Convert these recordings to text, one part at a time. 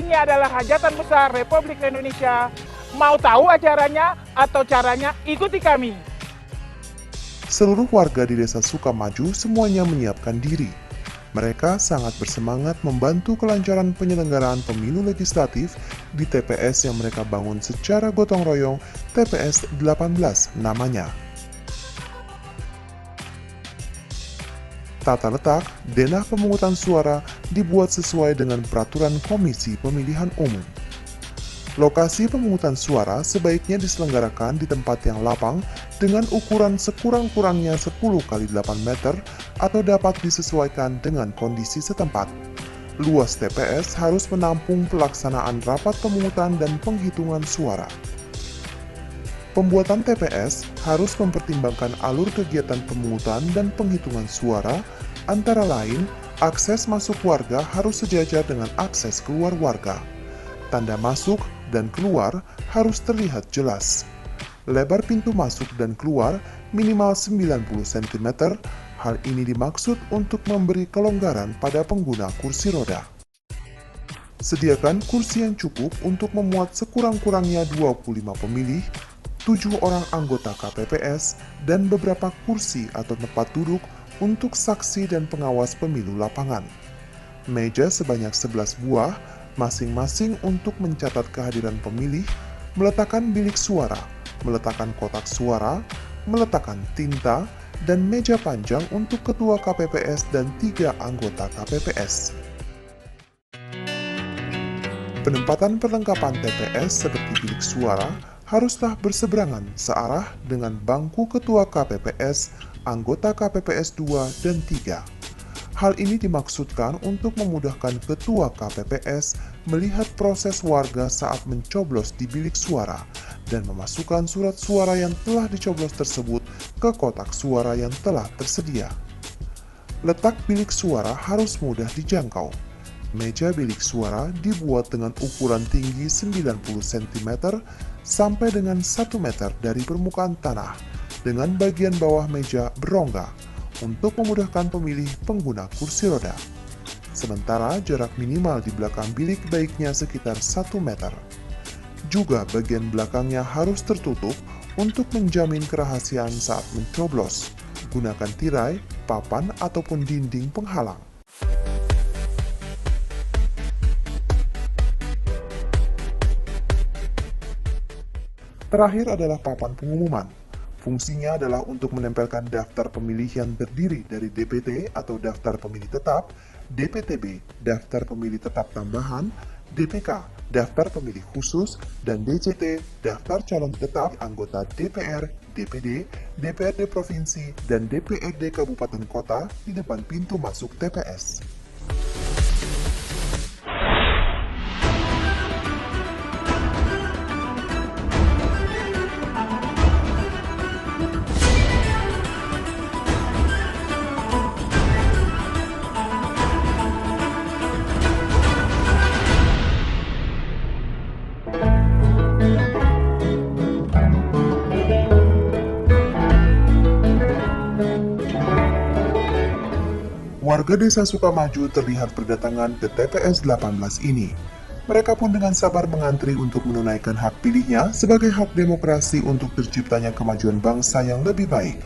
ini adalah hajatan besar Republik Indonesia. Mau tahu acaranya atau caranya? Ikuti kami. Seluruh warga di Desa Sukamaju semuanya menyiapkan diri. Mereka sangat bersemangat membantu kelancaran penyelenggaraan pemilu legislatif di TPS yang mereka bangun secara gotong royong, TPS 18 namanya. Tata letak denah pemungutan suara dibuat sesuai dengan peraturan Komisi Pemilihan Umum. Lokasi pemungutan suara sebaiknya diselenggarakan di tempat yang lapang dengan ukuran sekurang-kurangnya 10 x 8 meter atau dapat disesuaikan dengan kondisi setempat. Luas TPS harus menampung pelaksanaan rapat pemungutan dan penghitungan suara. Pembuatan TPS harus mempertimbangkan alur kegiatan pemungutan dan penghitungan suara, antara lain akses masuk warga harus sejajar dengan akses keluar warga. Tanda masuk dan keluar harus terlihat jelas. Lebar pintu masuk dan keluar minimal 90 cm. Hal ini dimaksud untuk memberi kelonggaran pada pengguna kursi roda. Sediakan kursi yang cukup untuk memuat sekurang-kurangnya 25 pemilih, 7 orang anggota KPPS, dan beberapa kursi atau tempat duduk untuk saksi dan pengawas pemilu lapangan. Meja sebanyak 11 buah, masing-masing untuk mencatat kehadiran pemilih, meletakkan bilik suara, meletakkan kotak suara, meletakkan tinta, dan meja panjang untuk ketua KPPS dan 3 anggota KPPS. Penempatan perlengkapan TPS seperti bilik suara haruslah berseberangan searah dengan bangku ketua KPPS, anggota KPPS 2 dan 3. Hal ini dimaksudkan untuk memudahkan ketua KPPS melihat proses warga saat mencoblos di bilik suara dan memasukkan surat suara yang telah dicoblos tersebut ke kotak suara yang telah tersedia. Letak bilik suara harus mudah dijangkau. Meja bilik suara dibuat dengan ukuran tinggi 90 cm sampai dengan 1 meter dari permukaan tanah, dengan bagian bawah meja berongga, untuk memudahkan pemilih pengguna kursi roda. Sementara jarak minimal di belakang bilik baiknya sekitar 1 meter. Juga bagian belakangnya harus tertutup untuk menjamin kerahasiaan saat mencoblos. Gunakan tirai, papan, ataupun dinding penghalang. Terakhir adalah papan pengumuman. Fungsinya adalah untuk menempelkan daftar pemilih yang terdiri dari DPT atau daftar pemilih tetap, DPTB, daftar pemilih tetap tambahan, DPK, daftar pemilih khusus, dan DCT, daftar calon tetap anggota DPR, DPD, DPRD Provinsi, dan DPRD Kabupaten Kota di depan pintu masuk TPS. Warga Desa Sukamaju terlihat berdatangan ke TPS 18 ini. Mereka pun dengan sabar mengantri untuk menunaikan hak pilihnya sebagai hak demokrasi untuk terciptanya kemajuan bangsa yang lebih baik.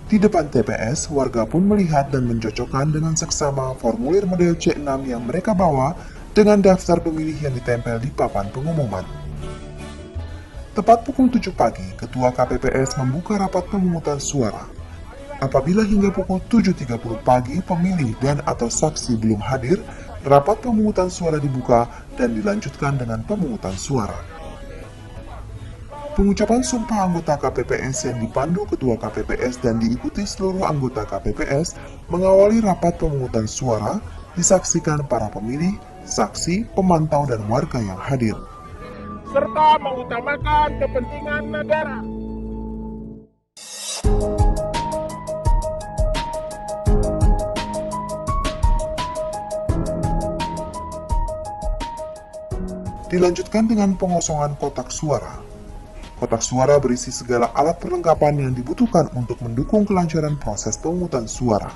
Di depan TPS, warga pun melihat dan mencocokkan dengan seksama formulir model C6 yang mereka bawa dengan daftar pemilih yang ditempel di papan pengumuman. Tepat pukul 7 pagi, Ketua KPPS membuka rapat pemungutan suara. Apabila hingga pukul 7.30 pagi pemilih dan atau saksi belum hadir, rapat pemungutan suara dibuka dan dilanjutkan dengan pemungutan suara. Pengucapan sumpah anggota KPPS yang dipandu Ketua KPPS dan diikuti seluruh anggota KPPS mengawali rapat pemungutan suara disaksikan para pemilih, saksi, pemantau, dan warga yang hadir. Serta mengutamakan kepentingan negara. Dilanjutkan dengan pengosongan kotak suara. Kotak suara berisi segala alat perlengkapan yang dibutuhkan untuk mendukung kelancaran proses pemungutan suara.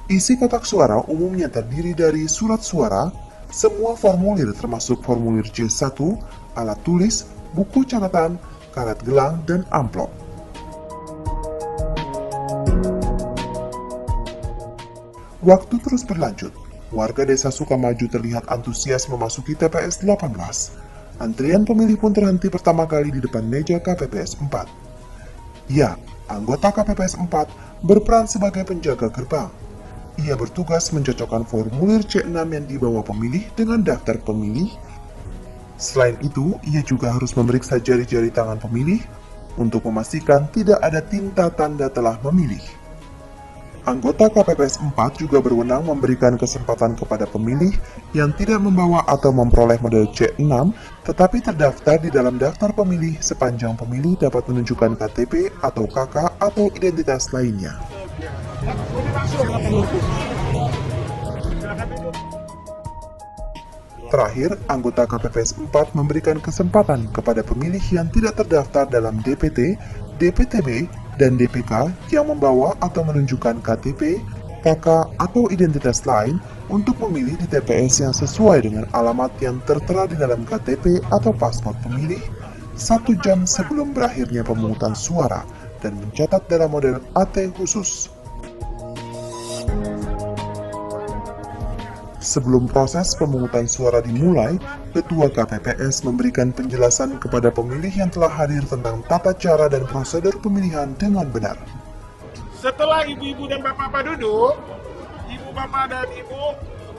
Isi kotak suara umumnya terdiri dari surat suara, Semua formulir termasuk formulir C1, alat tulis, buku catatan, karet gelang, dan amplop. Waktu terus berlanjut. Warga desa Sukamaju terlihat antusias memasuki TPS 18. Antrian pemilih pun terhenti pertama kali di depan meja KPPS 4. Ya, anggota KPPS 4 berperan sebagai penjaga gerbang. Ia bertugas mencocokkan formulir C6 yang dibawa pemilih dengan daftar pemilih. Selain itu, ia juga harus memeriksa jari-jari tangan pemilih untuk memastikan tidak ada tinta tanda telah memilih. Anggota KPPS 4 juga berwenang memberikan kesempatan kepada pemilih yang tidak membawa atau memperoleh model C6 tetapi terdaftar di dalam daftar pemilih sepanjang pemilih dapat menunjukkan KTP atau KK atau identitas lainnya. Terakhir, anggota KPPS 4 memberikan kesempatan kepada pemilih yang tidak terdaftar dalam DPT, DPTB, dan DPK yang membawa atau menunjukkan KTP, KK, atau identitas lain untuk memilih di TPS yang sesuai dengan alamat yang tertera di dalam KTP atau paspor pemilih 1 jam sebelum berakhirnya pemungutan suara dan mencatat dalam model AT khusus. Sebelum proses pemungutan suara dimulai, Ketua KPPS memberikan penjelasan kepada pemilih yang telah hadir tentang tata cara dan prosedur pemilihan dengan benar. Setelah ibu-ibu dan bapak-bapak duduk, ibu, bapak, dan ibu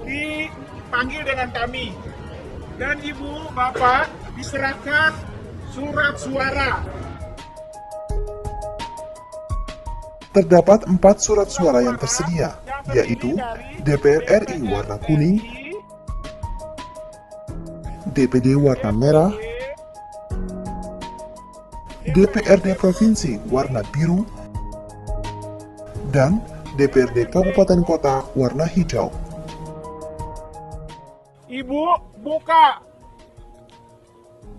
dipanggil dengan kami. Dan ibu, bapak diserahkan surat suara. Terdapat 4 surat suara yang tersedia, yaitu DPR RI warna kuning, DPD warna merah, DPRD Provinsi warna biru, dan DPRD Kabupaten Kota warna hijau. Ibu buka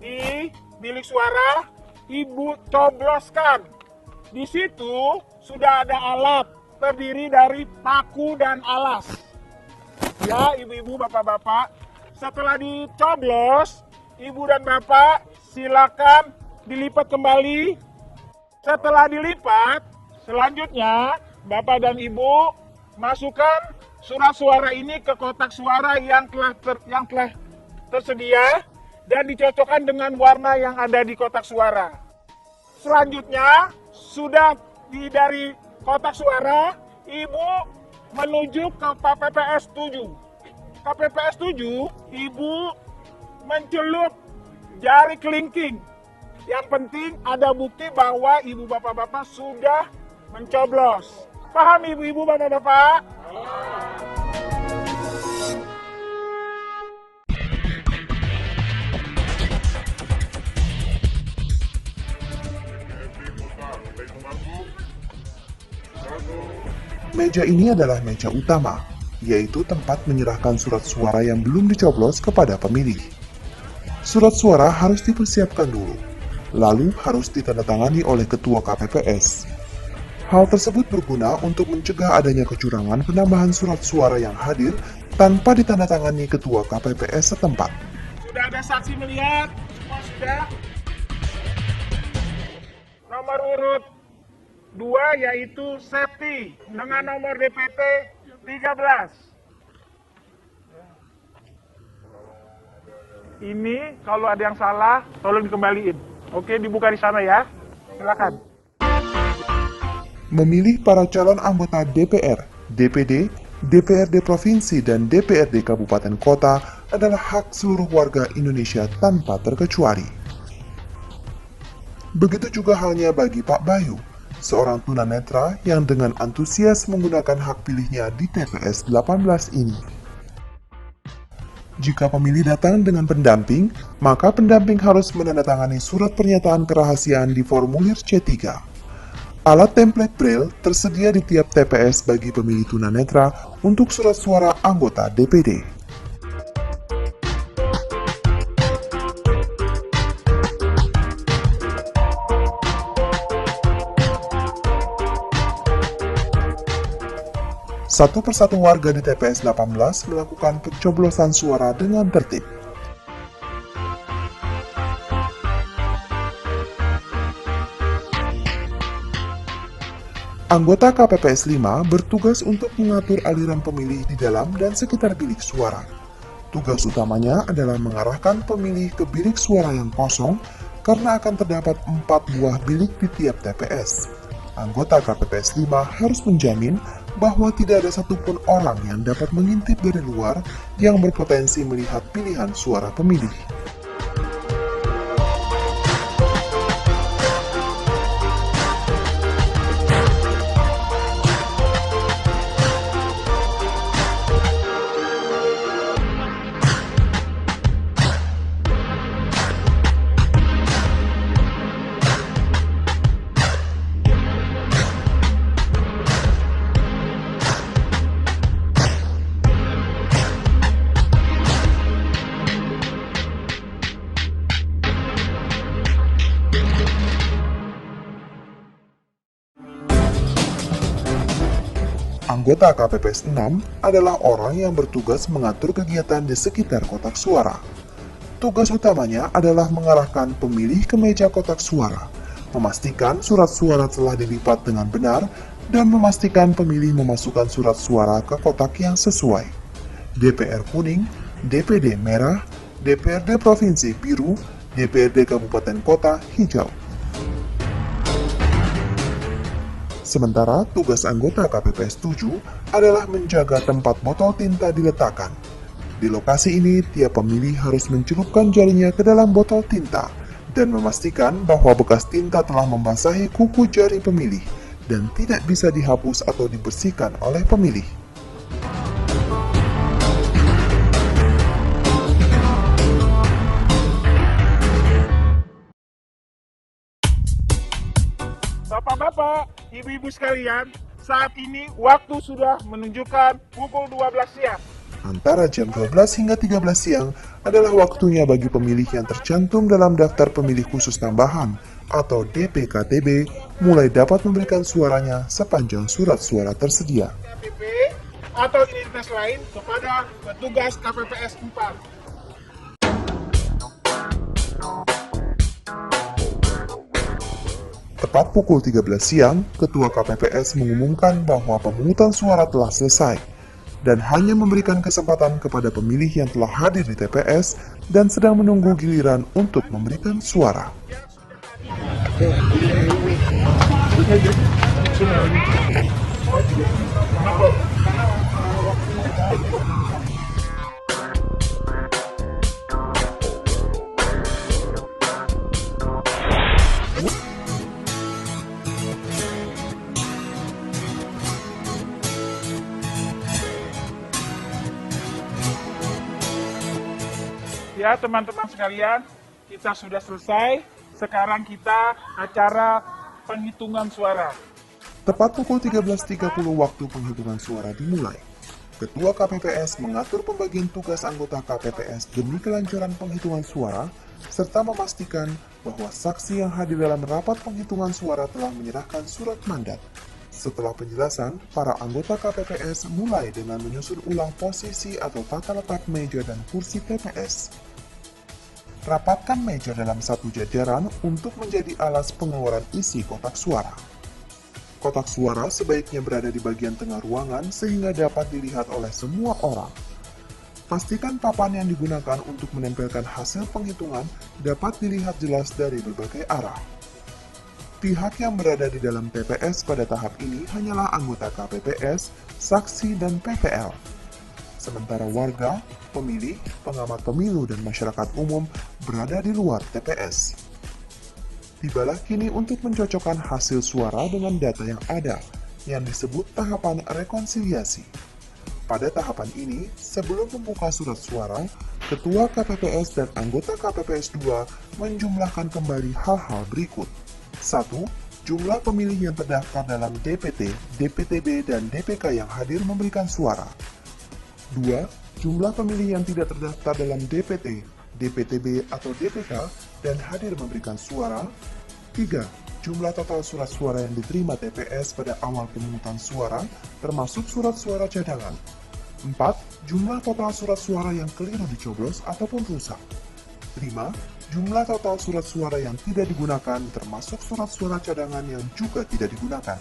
di bilik suara, ibu cobloskan. Di situ sudah ada alat terdiri dari paku dan alas. Ya, ibu-ibu, bapak-bapak, setelah dicoblos, ibu dan bapak silakan dilipat kembali. Setelah dilipat, selanjutnya bapak dan ibu masukkan surat suara ini ke kotak suara yang telah tersedia dan dicocokkan dengan warna yang ada di kotak suara. Selanjutnya, sudah dari kotak suara, ibu menuju ke KPPS 7. KPPS 7, ibu mencelup jari kelingking. Yang penting ada bukti bahwa ibu bapak-bapak sudah mencoblos. Paham ibu-ibu bapak-bapak? Meja ini adalah meja utama, yaitu tempat menyerahkan surat suara yang belum dicoblos kepada pemilih. Surat suara harus dipersiapkan dulu, lalu harus ditandatangani oleh Ketua KPPS. Hal tersebut berguna untuk mencegah adanya kecurangan penambahan surat suara yang hadir tanpa ditandatangani Ketua KPPS setempat. Sudah ada saksi melihat, semua sudah. Nomor urut 2 yaitu safety dengan nomor DPT 13. Ini kalau ada yang salah tolong dikembaliin. Oke, dibuka di sana ya. Silakan. Memilih para calon anggota DPR, DPD, DPRD Provinsi, dan DPRD Kabupaten Kota adalah hak seluruh warga Indonesia tanpa terkecuali. Begitu juga halnya bagi Pak Bayu, seorang tunanetra yang dengan antusias menggunakan hak pilihnya di TPS 18 ini. Jika pemilih datang dengan pendamping, maka pendamping harus menandatangani surat pernyataan kerahasiaan di formulir C3. Alat template Braille tersedia di tiap TPS bagi pemilih tunanetra untuk surat suara anggota DPD. Satu persatu warga di TPS 18 melakukan pencoblosan suara dengan tertib. Anggota KPPS 5 bertugas untuk mengatur aliran pemilih di dalam dan sekitar bilik suara. Tugas utamanya adalah mengarahkan pemilih ke bilik suara yang kosong karena akan terdapat 4 buah bilik di tiap TPS. Anggota KPPS 5 harus menjamin bahwa tidak ada satupun orang yang dapat mengintip dari luar yang berpotensi melihat pilihan suara pemilih. Anggota KPPS 6 adalah orang yang bertugas mengatur kegiatan di sekitar kotak suara. Tugas utamanya adalah mengarahkan pemilih ke meja kotak suara, memastikan surat suara telah dilipat dengan benar, dan memastikan pemilih memasukkan surat suara ke kotak yang sesuai. DPR kuning, DPD merah, DPRD provinsi biru, DPRD kabupaten kota hijau. Sementara tugas anggota KPPS 7 adalah menjaga tempat botol tinta diletakkan. Di lokasi ini, tiap pemilih harus mencelupkan jarinya ke dalam botol tinta dan memastikan bahwa bekas tinta telah membasahi kuku jari pemilih dan tidak bisa dihapus atau dibersihkan oleh pemilih. Bapak-bapak, ibu-ibu sekalian, saat ini waktu sudah menunjukkan pukul 12 siang. Antara jam 12 hingga 13 siang adalah waktunya bagi pemilih yang tercantum dalam daftar pemilih khusus tambahan atau DPKTB mulai dapat memberikan suaranya sepanjang surat suara tersedia. KTP atau identitas lain kepada petugas KPPS 4. Tepat pukul 13 siang, Ketua KPPS mengumumkan bahwa pemungutan suara telah selesai dan hanya memberikan kesempatan kepada pemilih yang telah hadir di TPS dan sedang menunggu giliran untuk memberikan suara. Ya teman-teman sekalian, kita sudah selesai. Sekarang kita acara penghitungan suara. Tepat pukul 13.30 waktu penghitungan suara dimulai. Ketua KPPS mengatur pembagian tugas anggota KPPS demi kelancaran penghitungan suara, serta memastikan bahwa saksi yang hadir dalam rapat penghitungan suara telah menyerahkan surat mandat. Setelah penjelasan, para anggota KPPS mulai dengan menyusun ulang posisi atau tata letak meja dan kursi TPS. Rapatkan meja dalam satu jajaran untuk menjadi alas pengeluaran isi kotak suara. Kotak suara sebaiknya berada di bagian tengah ruangan sehingga dapat dilihat oleh semua orang. Pastikan papan yang digunakan untuk menempelkan hasil penghitungan dapat dilihat jelas dari berbagai arah. Pihak yang berada di dalam TPS pada tahap ini hanyalah anggota KPPS, saksi, dan PPL. Sementara warga, pemilih, pengamat pemilu, dan masyarakat umum berada di luar TPS. Tibalah kini untuk mencocokkan hasil suara dengan data yang ada, yang disebut tahapan rekonsiliasi. Pada tahapan ini, sebelum membuka surat suara, Ketua KPPS dan anggota KPPS 2 menjumlahkan kembali hal-hal berikut. 1. Jumlah pemilih yang terdaftar dalam DPT, DPTB, dan DPK yang hadir memberikan suara. 2. Jumlah pemilih yang tidak terdaftar dalam DPT, DPTB, atau DPK dan hadir memberikan suara. 3. jumlah total surat suara yang diterima TPS pada awal pemungutan suara, termasuk surat suara cadangan. 4. Jumlah total surat suara yang keliru dicoblos ataupun rusak. 5. Jumlah total surat suara yang tidak digunakan, termasuk surat suara cadangan yang juga tidak digunakan.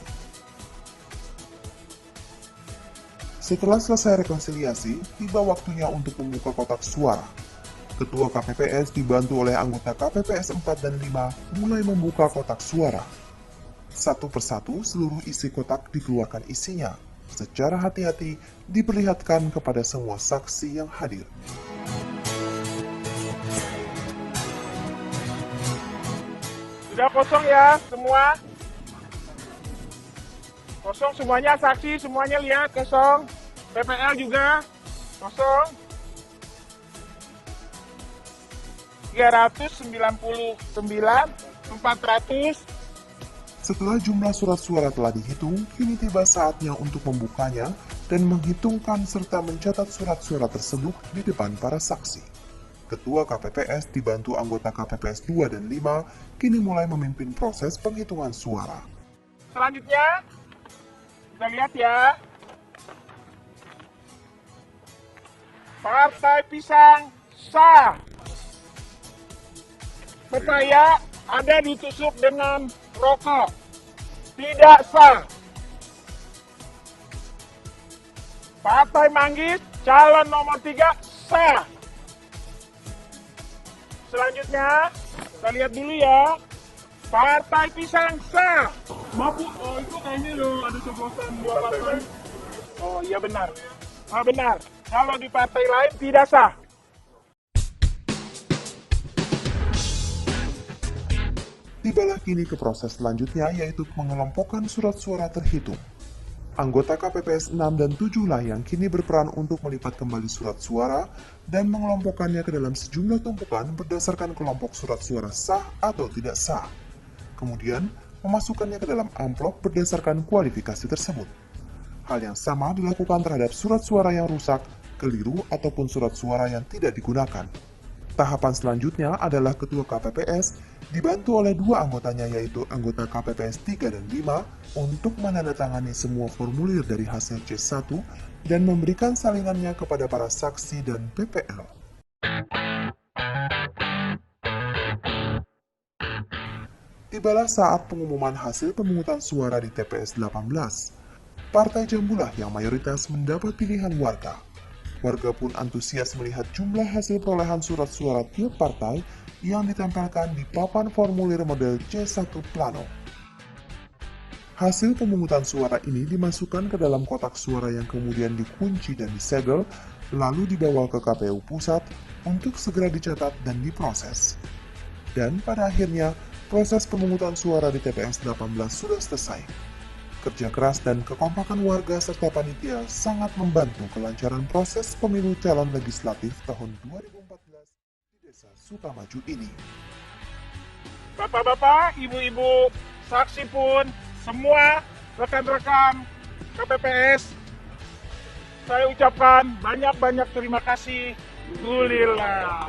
Setelah selesai rekonsiliasi, tiba waktunya untuk membuka kotak suara. Ketua KPPS dibantu oleh anggota KPPS 4 dan 5 mulai membuka kotak suara. Satu persatu seluruh isi kotak dikeluarkan isinya. Secara hati-hati diperlihatkan kepada semua saksi yang hadir. Sudah kosong ya semua? Kosong semuanya, saksi semuanya lihat kosong. PPL juga kosong. 399, 400. Setelah jumlah surat suara telah dihitung, kini tiba saatnya untuk membukanya dan menghitungkan serta mencatat surat suara tersebut di depan para saksi. Ketua KPPS dibantu anggota KPPS 2 dan 5 kini mulai memimpin proses penghitungan suara. Selanjutnya, kita lihat ya. Partai Pisang sah. Pepaya ada ditusuk dengan rokok. Tidak sah. Partai Manggis, calon nomor 3 sah. Selanjutnya, kita lihat dulu ya. Partai Pisang sah. Maaf, oh itu kayaknya loh ada coblosan 2 partai. Oh iya benar. Ah benar. Kalau di partai lain tidak sah. Tibalah kini ke proses selanjutnya, yaitu mengelompokkan surat suara terhitung. Anggota KPPS 6 dan 7 lah yang kini berperan untuk melipat kembali surat suara dan mengelompokkannya ke dalam sejumlah tumpukan berdasarkan kelompok surat suara sah atau tidak sah. Kemudian, memasukkannya ke dalam amplop berdasarkan kualifikasi tersebut. Hal yang sama dilakukan terhadap surat suara yang rusak, keliru, ataupun surat suara yang tidak digunakan. Tahapan selanjutnya adalah Ketua KPPS dibantu oleh 2 anggotanya, yaitu anggota KPPS 3 dan 5 untuk menandatangani semua formulir dari hasil C1 dan memberikan salinannya kepada para saksi dan PPL. Tibalah saat pengumuman hasil pemungutan suara di TPS 18. Partai Jambulah yang mayoritas mendapat pilihan warga. Warga pun antusias melihat jumlah hasil perolehan surat suara tiap partai yang ditempelkan di papan formulir model C1 Plano. Hasil pemungutan suara ini dimasukkan ke dalam kotak suara yang kemudian dikunci dan disegel, lalu dibawa ke KPU Pusat untuk segera dicatat dan diproses. Dan pada akhirnya, proses pemungutan suara di TPS 18 sudah selesai. Kerja keras dan kekompakan warga serta panitia sangat membantu kelancaran proses pemilu calon legislatif tahun 2014 di Desa Sukamaju ini. Bapak-bapak, ibu-ibu, saksi pun, semua rekan-rekan KPPS, saya ucapkan banyak-banyak terima kasih. Alhamdulillah.